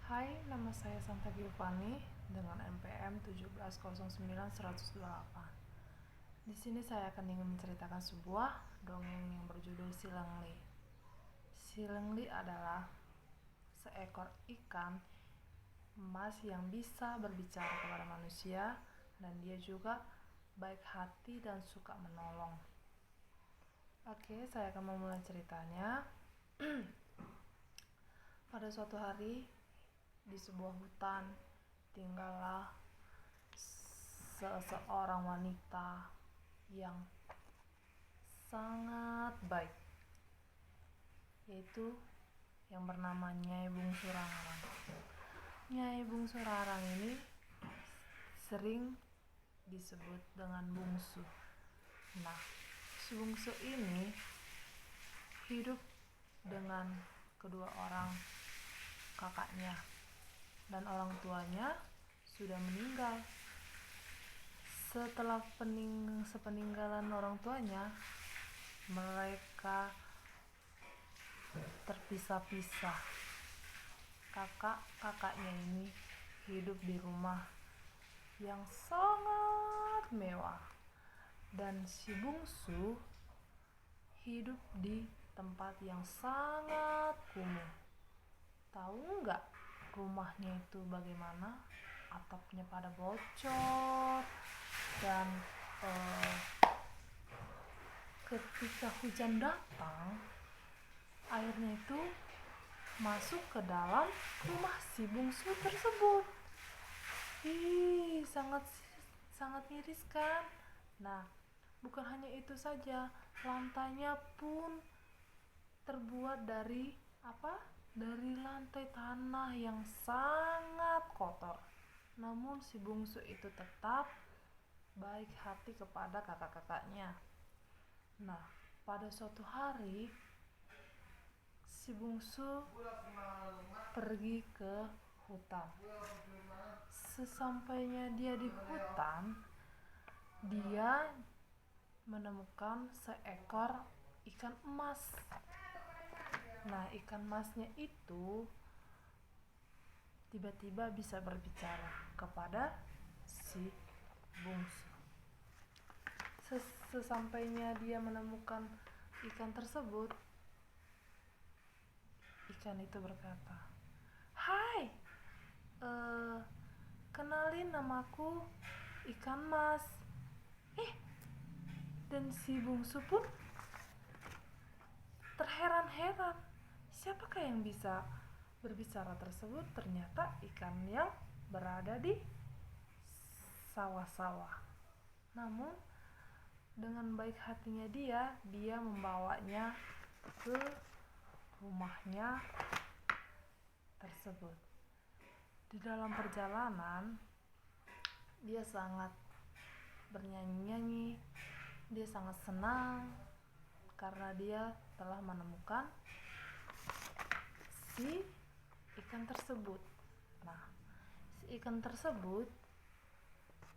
Hai, nama saya Santa Giovanni dengan NPM 1709128. Di sini saya akan ingin menceritakan sebuah dongeng yang berjudul Si Lengli. Si Lengli adalah seekor ikan emas yang bisa berbicara kepada manusia, dan dia juga baik hati dan suka menolong. Oke, saya akan memulai ceritanya. Pada suatu hari, di sebuah hutan tinggallah seseorang wanita yang sangat baik, yaitu yang bernama Nyai Bungsu Rarang. Nyai Bungsu Rarang ini sering disebut dengan Bungsu. Nah, si Bungsu ini hidup dengan kedua orang kakaknya, dan orang tuanya sudah meninggal. Setelah sepeninggalan orang tuanya, mereka terpisah-pisah. Kakak-kakaknya ini hidup di rumah yang sangat mewah, dan si Bungsu hidup di tempat yang sangat kumuh. Tahu nggak rumahnya itu bagaimana? Atapnya pada bocor, dan ketika hujan datang, airnya itu masuk ke dalam rumah si Bungsu tersebut. Sangat miris kan? Nah, bukan hanya itu saja, lantainya pun terbuat dari Dari lantai tanah yang sangat kotor. Namun si Bungsu itu tetap baik hati kepada kakak-kakaknya. Nah, pada suatu hari si Bungsu pergi ke hutan. Sesampainya dia di hutan, dia menemukan seekor ikan emas. Nah, ikan emasnya itu tiba-tiba bisa berbicara kepada si Bungsu. Sesampainya dia menemukan ikan tersebut, ikan itu berkata, "Hai, kenalin, namaku Ikan Mas." Dan si Bungsu pun terheran-heran, siapakah yang bisa berbicara tersebut? Ternyata ikan yang berada di sawah-sawah. Namun dengan baik hatinya dia membawanya ke rumahnya tersebut. Di dalam perjalanan, dia sangat bernyanyi-nyanyi. Dia sangat senang karena dia telah menemukan si ikan tersebut. Nah, si ikan tersebut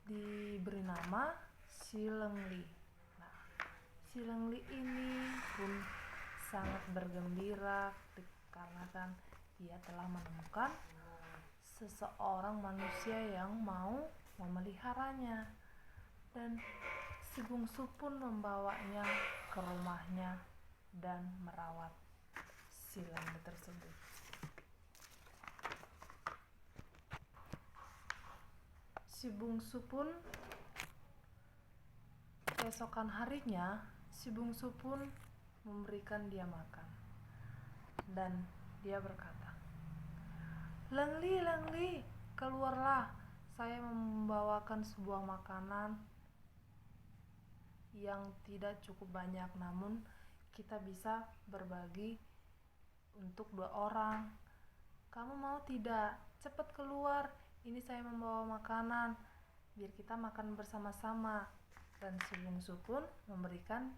diberi nama Si Lengli. Nah, Si Lengli ini pun sangat bergembira dikarenakan dia telah menemukan seseorang manusia yang mau memeliharanya, dan si Bungsu pun membawanya ke rumahnya dan merawat si Lengli tersebut. Si Bungsu pun keesokan harinya, si Bungsu pun memberikan dia makan, dan dia berkata, "Lengli, Lengli, keluarlah. Saya membawakan sebuah makanan yang tidak cukup banyak, namun kita bisa berbagi untuk 2 orang. Kamu mau tidak? Cepat keluar, ini saya membawa makanan, biar kita makan bersama-sama." Dan si Bungsu pun memberikan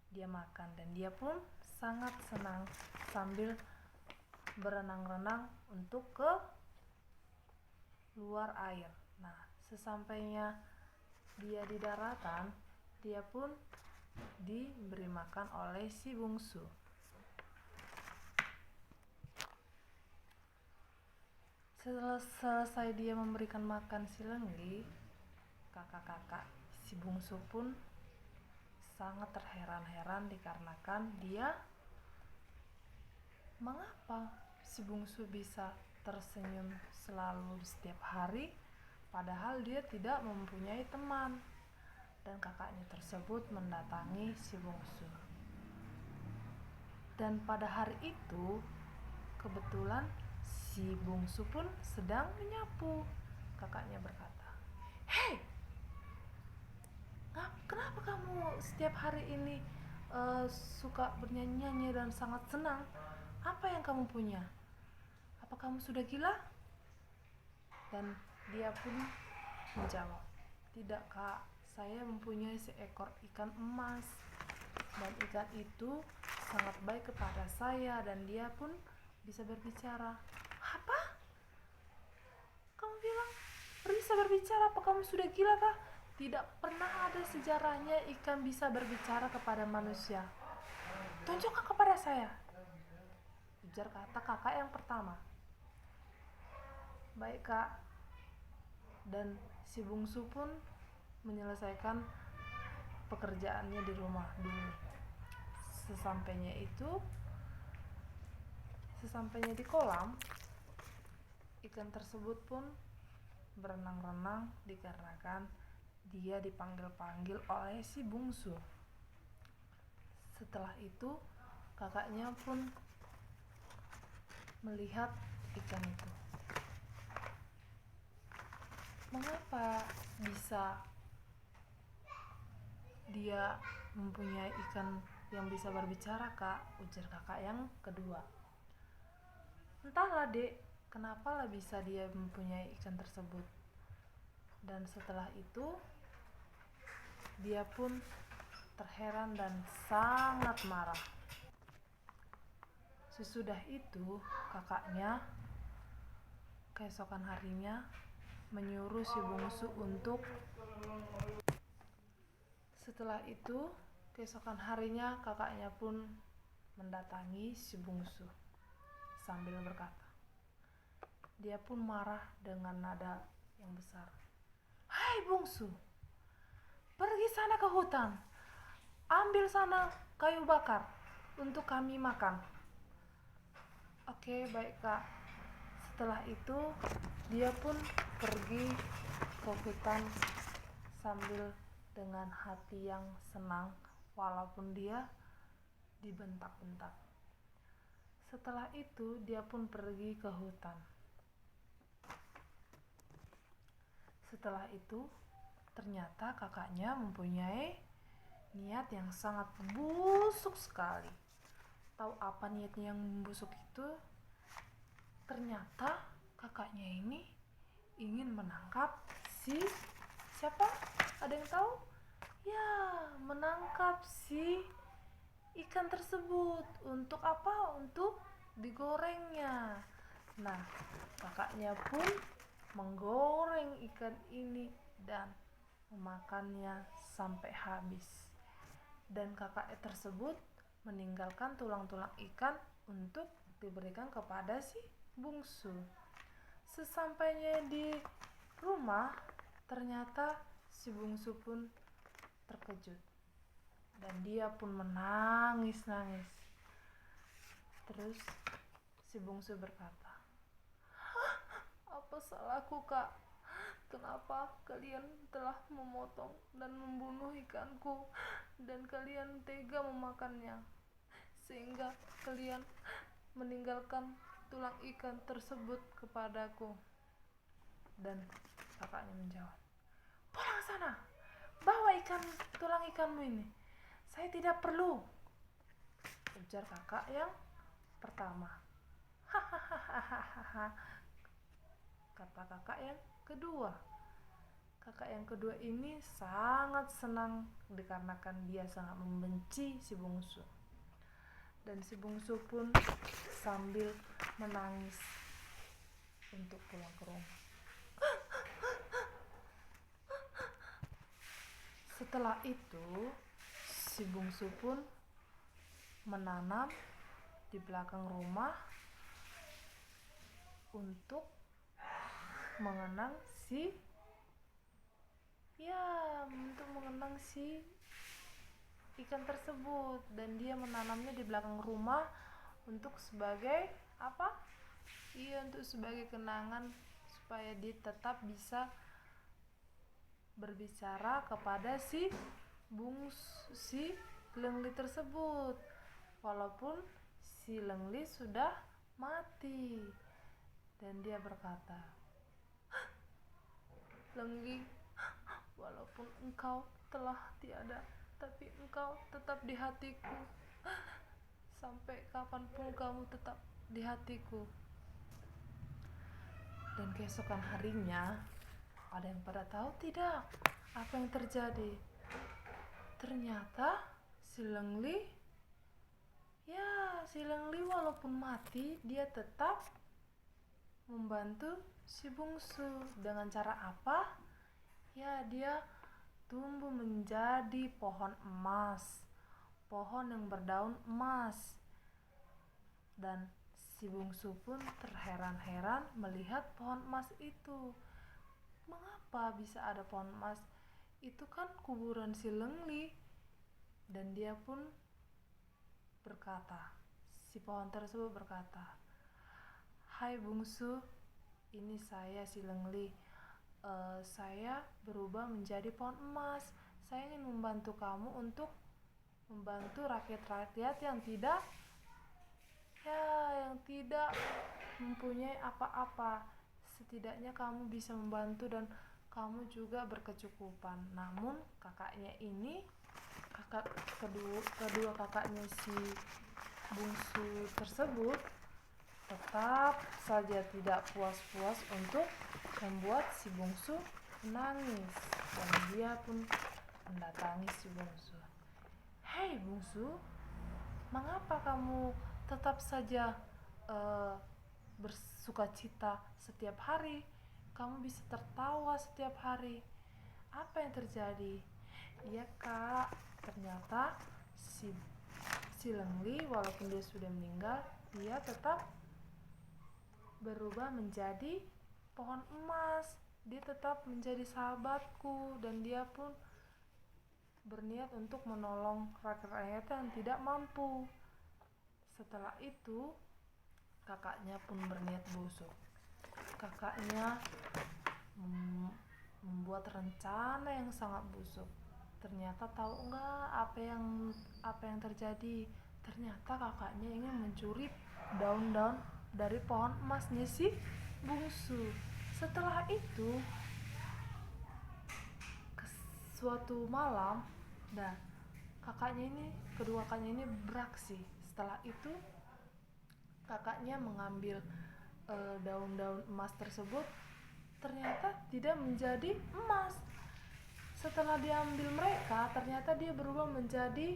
dia makan, dan dia pun sangat senang sambil berenang-renang untuk ke luar air. Nah, sesampainya dia di daratan, dia pun diberi makan oleh si Bungsu. Selesai dia memberikan makan si Lenggi, kakak-kakak si bungsu pun sangat terheran-heran dikarenakan dia mengapa si bungsu bisa tersenyum selalu setiap hari padahal dia tidak mempunyai teman. Dan kakaknya tersebut mendatangi si bungsu. Dan pada hari itu kebetulan si bungsu pun sedang menyapu. Kakaknya berkata, "Hei, kenapa kamu setiap hari ini suka bernyanyi-nyanyi dan sangat senang? Apa yang kamu punya? Apa kamu sudah gila?" Dan dia pun menjawab, "Tidak, Kak, saya mempunyai seekor ikan emas. Dan ikan itu sangat baik kepada saya dan dia pun bisa berbicara." "Apa? Kamu bilang bisa berbicara? Apa kamu sudah gila kah? Tidak pernah ada sejarahnya ikan bisa berbicara kepada manusia. Tunjukkan kepada saya," ujar kata kakak yang pertama. "Baik, Kak." Dan si bungsu pun menyelesaikan pekerjaannya di rumah dulu. Sesampainya di kolam, ikan tersebut pun berenang-renang dikarenakan dia dipanggil-panggil oleh si bungsu. Setelah itu, kakaknya pun melihat ikan itu. "Mengapa bisa dia mempunyai ikan yang bisa berbicara, Kak?" ujar kakak yang kedua. "Entahlah, Dek, kenapa lah bisa dia mempunyai ikan tersebut." Dan setelah itu dia pun terheran dan sangat marah. Sesudah itu kakaknya keesokan harinya menyuruh si bungsu untuk Setelah itu, keesokan harinya kakaknya pun mendatangi si bungsu sambil berkata, dia pun marah dengan nada yang besar. "Hai bungsu, pergi sana ke hutan, ambil sana kayu bakar untuk kami makan." "Oke, baik, Kak." Setelah itu dia pun pergi ke hutan sambil dengan hati yang senang walaupun dia dibentak-bentak. Setelah itu dia pun pergi ke hutan. Setelah itu ternyata kakaknya mempunyai niat yang sangat busuk sekali. Tahu apa niatnya yang busuk itu? Ternyata kakaknya ini ingin menangkap siapa? Ada yang tahu? Ya, menangkap si ikan tersebut. Untuk apa? Untuk digorengnya. Nah, kakaknya pun menggoreng ikan ini dan memakannya sampai habis. Dan kakaknya tersebut meninggalkan tulang-tulang ikan untuk diberikan kepada si bungsu. Sesampainya di rumah, ternyata si bungsu pun terkejut dan dia pun menangis-nangis. Terus si bungsu berkata, "Apa salahku, Kak? Kenapa kalian telah memotong dan membunuh ikanku dan kalian tega memakannya sehingga kalian meninggalkan tulang ikan tersebut kepadaku?" Dan kakaknya menjawab, "Pulang sana, bawa tulang ikanmu ini. Saya tidak perlu," ujar kakak yang pertama. "Hahaha," kata kakak yang kedua. Kakak yang kedua ini sangat senang dikarenakan dia sangat membenci si bungsu. Dan si bungsu pun sambil menangis untuk pulang ke rumah. Setelah itu si bungsu pun menanam di belakang rumah untuk mengenang si untuk mengenang si ikan tersebut, dan dia menanamnya di belakang rumah untuk sebagai apa? Untuk sebagai kenangan supaya dia tetap bisa berbicara kepada si Lengli tersebut, walaupun si Lengli sudah mati. Dan dia berkata, Lengli, walaupun engkau telah tiada, tapi engkau tetap di hatiku. Sampai kapanpun kamu tetap di hatiku. Dan keesokan harinya, ada yang pada tahu tidak apa yang terjadi? Ternyata si Lengli walaupun mati, dia tetap membantu si bungsu. Dengan cara apa? Dia tumbuh menjadi pohon emas, pohon yang berdaun emas. Dan si bungsu pun terheran-heran melihat pohon emas itu. Mengapa bisa ada pohon emas? Itu kan kuburan si Lengli. Dan dia pun berkata, si pohon tersebut berkata, hai bungsu, ini saya si Lengli. Saya berubah menjadi pohon emas. Saya ingin membantu kamu untuk membantu rakyat-rakyat yang tidak mempunyai apa-apa. Setidaknya kamu bisa membantu dan kamu juga berkecukupan. Namun kedua kakaknya si bungsu tersebut tetap saja tidak puas-puas untuk membuat si bungsu menangis. Dan dia pun mendatangi si bungsu. Hei bungsu, mengapa kamu tetap saja bersukacita setiap hari? Kamu bisa tertawa setiap hari. Apa yang terjadi? Iya kak, ternyata si Lengli walaupun dia sudah meninggal, dia tetap berubah menjadi pohon emas. Dia tetap menjadi sahabatku, dan dia pun berniat untuk menolong rakyat-rakyat yang tidak mampu. Setelah itu, kakaknya pun berniat busuk. Kakaknya membuat rencana yang sangat busuk. Ternyata tahu enggak apa yang terjadi? Ternyata kakaknya ingin mencuri daun-daun dari pohon emasnya si bungsu. Setelah itu, suatu malam, kedua kakaknya ini beraksi. Setelah itu, kakaknya mengambil daun-daun emas tersebut, ternyata tidak menjadi emas. Setelah diambil mereka, ternyata dia berubah menjadi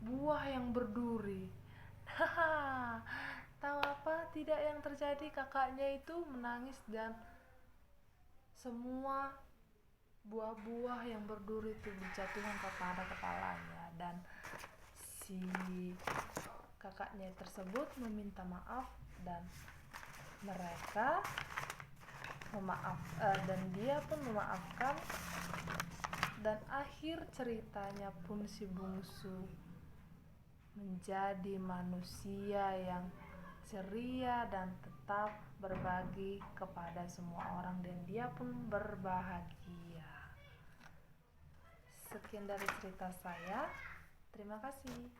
buah yang berduri. Tahu apa tidak yang terjadi? Kakaknya itu menangis dan semua buah-buah yang berduri itu dijatuhkan kepada kepalanya. Dan si kakaknya tersebut meminta maaf, dan dan dia pun memaafkan. Dan akhir ceritanya pun si bungsu menjadi manusia yang ceria dan tetap berbagi kepada semua orang, dan dia pun berbahagia. Sekian dari cerita saya. Terima kasih.